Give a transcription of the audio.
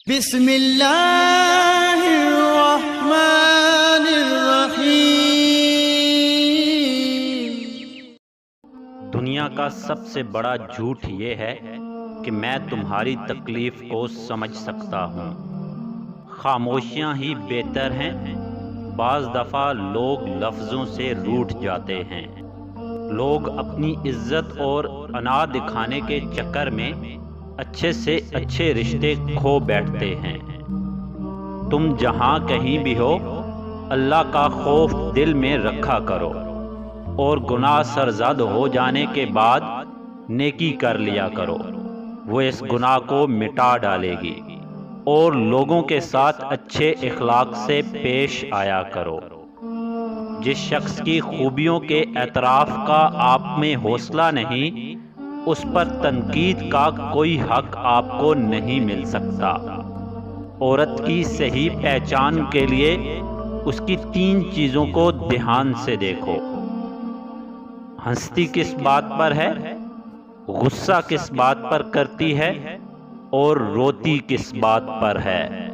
بسم اللہ الرحمن الرحیم۔ دنیا کا سب سے بڑا جھوٹ یہ ہے کہ میں تمہاری تکلیف کو سمجھ سکتا ہوں۔ خاموشیاں ہی بہتر ہیں۔ بعض دفعہ لوگ لفظوں سے روٹھ جاتے ہیں۔ لوگ اپنی عزت اور انا دکھانے کے چکر میں اچھے سے اچھے رشتے کھو بیٹھتے ہیں۔ تم جہاں کہیں بھی ہو، اللہ کا خوف دل میں رکھا کرو، اور گناہ سرزد ہو جانے کے بعد نیکی کر لیا کرو، وہ اس گناہ کو مٹا ڈالے گی، اور لوگوں کے ساتھ اچھے اخلاق سے پیش آیا کرو۔ جس شخص کی خوبیوں کے اعتراف کا آپ میں حوصلہ نہیں، اس پر تنقید کا کوئی حق آپ کو نہیں مل سکتا۔ عورت کی صحیح پہچان کے لیے اس کی 3 چیزوں کو دھیان سے دیکھو۔ ہنستی کس بات پر ہے، غصہ کس بات پر کرتی ہے، اور روتی کس بات پر ہے۔